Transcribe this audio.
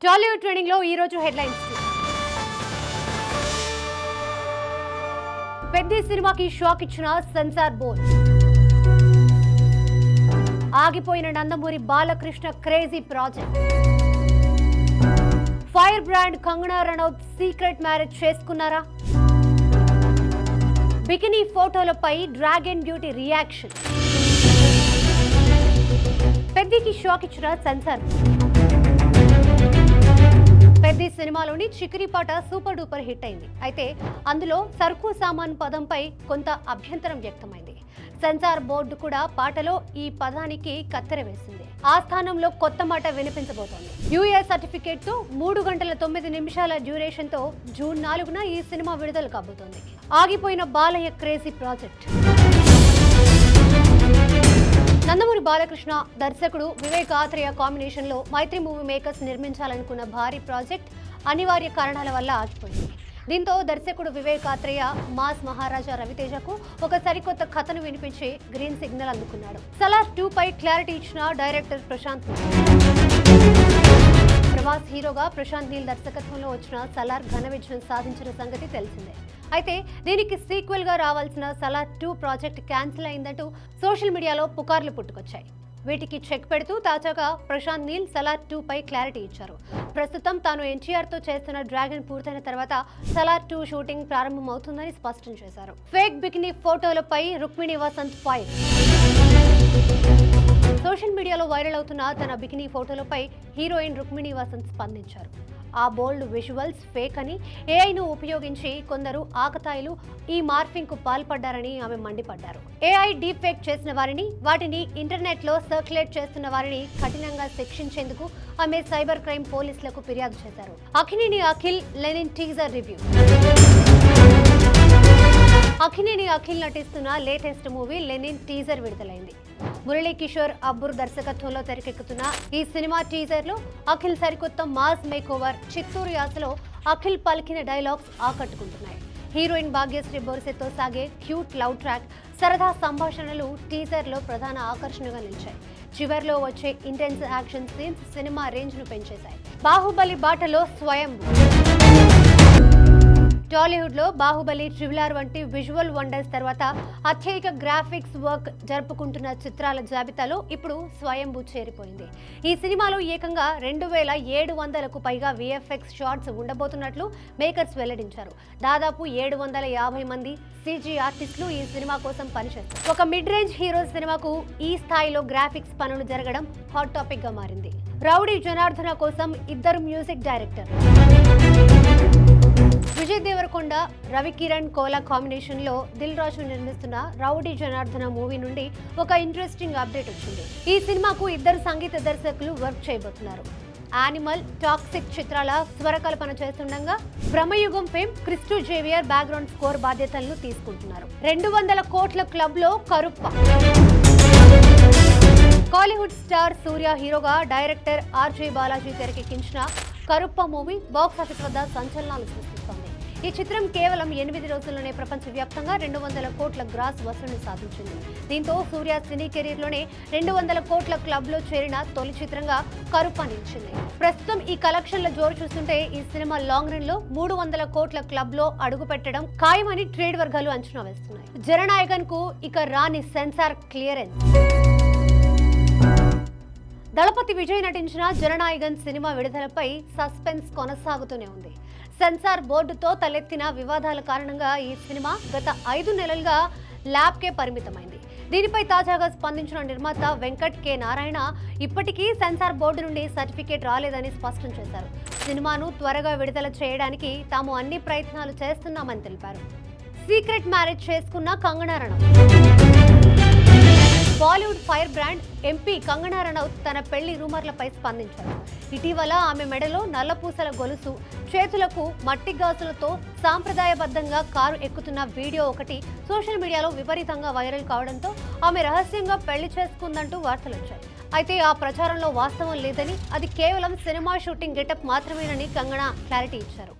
Tollywood trending లో ఈ రోజు హెడ్లైన్స్. పెద్ద సినిమాకి షాక్ ఇచ్చిన సెన్సార్ బోర్డ్. ఆగిపోయిన Nandamuri Balakrishna crazy project. Fire brand Kangana Ranaut secret marriage చేసుకున్నారా? బికినీ ఫోటోలపై డ్రాగన్ బ్యూటీ రియాక్షన్. పెద్దికి షాక్ ఇచ్చిన సెన్సార్. పెద్ది సినిమాలోని చికిరి పాట సూపర్ డూపర్ హిట్ అయింది. అయితే అందులో సరుకు సామాన్ పదంపై కొంత అభ్యంతరం వ్యక్తమైంది. సెన్సార్ బోర్డు కూడా పాటలో ఈ పదానికి కత్తెర వేసింది. ఆ స్థానంలో కొత్త మాట వినిపించబోతోంది. యూఏ సర్టిఫికేట్ తో 3 గంటల 9 నిమిషాల డ్యూరేషన్ తో జూన్ 4న ఈ సినిమా విడుదల కాబోతోంది. ఆగిపోయిన బాలయ్య క్రేజీ ప్రాజెక్ట్. నందమూరి బాలకృష్ణ దర్శకుడు వివేక్ ఆత్రేయ కాంబినేషన్ లో మైత్రి మూవీ మేకర్స్ నిర్మించాలనుకున్న భారీ ప్రాజెక్ట్ అనివార్య కారణాల వల్ల ఆగిపోయింది. దీంతో దర్శకుడు వివేక్ ఆత్రేయ మాస్ మహారాజా రవితేజకు ఒక సరికొత్త కథను వినిపించి గ్రీన్ సిగ్నల్ అందుకున్నాడు. సలార్ 2 పై క్లారిటీ ఇచ్చిన డైరెక్టర్ ప్రశాంత్. ప్రభాస్ హీరోగా ప్రశాంత్ నీల్ దర్శకత్వంలో వచ్చిన సలార్ ఘన విజయం సాధించిన సంగతి తెలిసిందే. అయితే దీనికి సీక్వెల్ గా రావాల్సిన సలార్ 2 ప్రాజెక్ట్ క్యాన్సిల్ అయిందంటూ సోషల్ మీడియాలో పుకార్లు పుట్టుకొచ్చాయి. వీటికి చెక్ పెడుతూ తాజాగా ప్రశాంత్ నీల్ సలార్ 2 పై క్లారిటీ ఇచ్చారు. ప్రస్తుతం తాను ఎన్టీఆర్ తో చేస్తున్న డ్రాగన్ పూర్తయిన తర్వాత సలార్ 2 షూటింగ్ ప్రారంభమవుతుందని స్పష్టం చేశారు. ఫేక్ బికినీ ఫోటోలపై రుక్మిణి వసంత్ ఫైర్. సోషల్ మీడియాలో వైరల్ అవుతున్న తన బికినీ ఫోటోలపై హీరోయిన్ రుక్మిణి వసంత్ స్పందించారు. ఆ బోల్డ్ విజువల్స్ ఫేక్ అని, ఏఐను ఉపయోగించి కొందరు ఆకతాయిలు ఈ మార్ఫింగ్ కు పాల్పడ్డారని ఆమె మండిపడ్డారు. ఏఐ డీప్ ఫేక్ చేసిన వారిని, వాటిని ఇంటర్నెట్ లో సర్క్యులేట్ చేస్తున్న వారిని కఠినంగా శిక్షించేందుకు ఆమె సైబర్ క్రైమ్ పోలీసులకు ఫిర్యాదు చేశారు. Akkineni Akhil Lenin teaser review. అఖినేని అఖిల్ నటిస్తున్న లేటెస్ట్ మూవీ లెనిన్ టీజర్ విడుదలైంది. మురళీ కిషోర్ అబ్బుర్ దర్శకత్వంలో తెరకెక్కుతున్న ఈ సినిమా టీజర్ లో అఖిల్ సరికొత్త మాస్ మేకోవర్ చిత్తూరు యాసలో అఖిల్ పలికిన డైలాగ్స్ ఆకట్టుకుంటున్నాయి. హీరోయిన్ భాగ్యశ్రీ బోర్సెతో సాగే క్యూట్ లవ్ ట్రాక్, సరదా సంభాషణలు టీజర్ లో ప్రధాన ఆకర్షణగా నిలిచాయి. చివర్లో వచ్చే intense action scenes cinema range ను పెంచేశాయి. బాహుబలి బాటలో స్వయంభూ. టాలీవుడ్ లో బాహుబలి, RRR వంటి విజువల్ వండర్స్ తర్వాత అత్యధిక గ్రాఫిక్స్ వర్క్ జరుపుకుంటున్న చిత్రాల జాబితాలో ఇప్పుడు స్వయంభూ చేరిపోయింది. ఈ సినిమాలో ఏకంగా 2700కు పైగా VFX షాట్స్ ఉండబోతున్నట్లు మేకర్స్ వెల్లడించారు. దాదాపు 750 మంది CG ఆర్టిస్టులు ఈ సినిమా కోసం పనిచేస్తారు. ఒక మిడ్ రేంజ్ హీరో సినిమాకు ఈ స్థాయిలో గ్రాఫిక్స్ పనులు జరగడం హాట్ టాపిక్ గా మారింది. రౌడీ జనార్దన కోసం 2 music director. Vijay Deverakonda, Ravikiran Kola combination లో దిల్ రాజు నిర్మిస్తున్న రౌడీ జనార్దన మూవీ నుండి ఒక ఇంట్రెస్టింగ్ అప్డేట్ వచ్చింది. ఈ సినిమాకు 2 సంగీత దర్శకులు వర్క్ చేయబోతున్నారు. యానిమల్, టాక్సిక్ చిత్రాల స్వరకల్పన చేస్తుండగా Bramayugam fame Christo Xavier background score బాధ్యతలను తీసుకుంటున్నారు. 200 కోట్ల క్లబ్ లో కరుప్ప. కాలీవుడ్ స్టార్ సూర్య హీరోగా డైరెక్టర్ RJ బాలాజీ తెరకెక్కించిన కరుప్ప మూవీ బాక్సాఫీస్ వద్ద సంచలనాలు సృష్టిస్తోంది. ఈ చిత్రం కేవలం 8 రోజుల్లోనే ప్రపంచవ్యాప్తంగా 200 కోట్ల గ్రాస్ వసూళ్లు సాధించింది. దీంతో సూర్య సినీ కెరీర్ లోనే 200 కోట్ల క్లబ్ లో చేరిన తొలి చిత్రంగా కరుప్ప నిలిచింది. ప్రస్తుతం ఈ కలెక్షన్ల జోరు చూస్తుంటే ఈ సినిమా లాంగ్ రన్ లో 300 కోట్ల క్లబ్ లో అడుగు పెట్టడం ఖాయమని ట్రేడ్ వర్గాలు అంచనా వేస్తున్నాయి. జననాయకన్ కు ఇక రాని సెన్సార్ క్లియరెన్స్. దళపతి విజయ్ నటించిన జననాయకన్ సినిమా విడుదలపై సస్పెన్స్ కొనసాగుతూనే ఉంది. సెన్సార్ బోర్డుతో తలెత్తిన వివాదాల కారణంగా ఈ సినిమా గత 5 నెలలుగా ల్యాబ్కే పరిమితమైంది. దీనిపై తాజాగా స్పందించిన నిర్మాత వెంకట్ కె నారాయణ ఇప్పటికీ సెన్సార్ బోర్డు నుండి సర్టిఫికేట్ రాలేదని స్పష్టం చేశారు. సినిమాను త్వరగా విడుదల చేయడానికి తాము అన్ని ప్రయత్నాలు చేస్తున్నామని తెలిపారు. సీక్రెట్ మ్యారేజ్ చేసుకున్న Kangana Ranaut. Bollywood fire brand MP Kangana Ranaut తన పెళ్లి రూమర్లపై స్పందించారు. ఇటీవల ఆమె మెడలో నల్లపూసల గొలుసు, చేతులకు మట్టి గాజులతో సాంప్రదాయబద్ధంగా కారు ఎక్కుతున్న వీడియో ఒకటి సోషల్ మీడియాలో విపరీతంగా వైరల్ కావడంతో ఆమె రహస్యంగా పెళ్లి చేసుకుందంటూ వార్తలొచ్చాయి. అయితే ఆ ప్రచారంలో వాస్తవం లేదని, అది కేవలం సినిమా షూటింగ్ గెటప్ మాత్రమేనని కంగనా క్లారిటీ ఇచ్చారు.